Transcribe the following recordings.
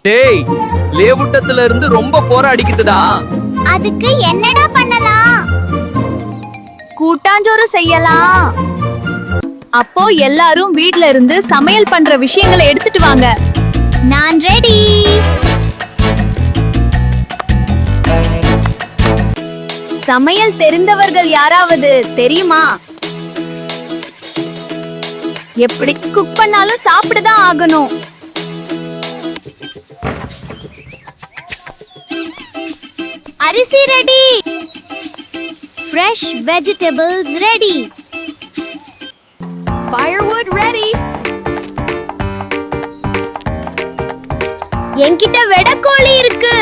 டேய், லேவுட்டத்துல இருந்து ரொம்ப போராடிக்குதுடா. அதுக்கு என்னடா பண்ணலாம்? கூட்டாஞ்சோறு செய்யலாம். அப்போ எல்லாரும் வீட்ல இருந்து சமையல் பண்ற விஷயங்களை எடுத்துட்டு வாங்க. நான் ரெடி. சமையல் தெரிந்தவர்கள் யாராவது தெரியுமா? எப்படி குக் பண்ணாலும் சாப்பிட்டுதான் ஆகணும். அரிசி ready. Fresh vegetables ready. Firewood ready. என்கிட்ட வெடக்கோழி இருக்கு.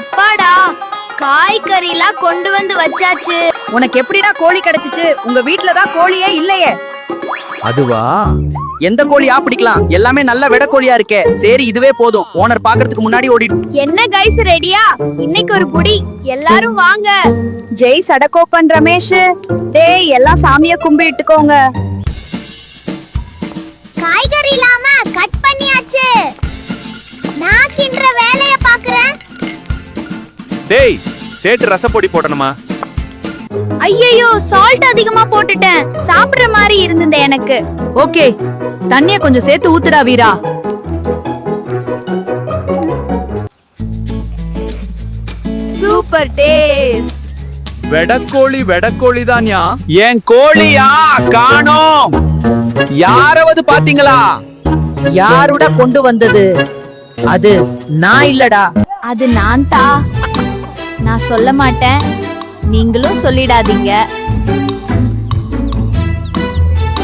அப்பாடா, காய்கறிலாம் கொண்டு வந்து வச்சாச்சு. உனக்கு எப்படிடா கோழி கிடைச்சிச்சு? உங்க வீட்ல தான் கோழியே இல்லையே. அதுவா? எந்த கோழியா பிடிக்கலாம்? எல்லாமே நல்ல வெடக்கோழியா இருக்கே. சரி, இதுவே போதும். ஓனர் பாக்குறதுக்கு முன்னாடி ஓடிட்டு. என்ன கைஸ், ரெடியா? இன்னைக்கு ஒரு புடி. எல்லாரும் வாங்க. ஜெய் சடகோப்பன் ரமேஷ், டேய் எல்லாம் சாமிய கும்பிட்டுக்கோங்க. காய்கறி இல்லாம கட் பண்ணியாச்சு. நான் கிண்ட வேலைய பாக்குறேன். டேய், சேட்டு ரசப்பொடி போடணுமா? ஐயையோ, சால்ட் அதிகமா போட்டுட்டேன். சாப்பிடுற மாதிரி இருந்தது எனக்கு. ஓகே, தண்ணிய கொஞ்சம் சேர்த்து ஊத்துடா வீரா. Super taste. வெடக்கோழி தான்யா. என் கோழியா காணோம். யாராவது பாத்தீங்களா? யாருடா கொண்டு வந்தது? அது நான் இல்லடா. அது நான் தான். நான் சொல்ல மாட்டேன், நீங்களும் சொல்லிடாதீங்க.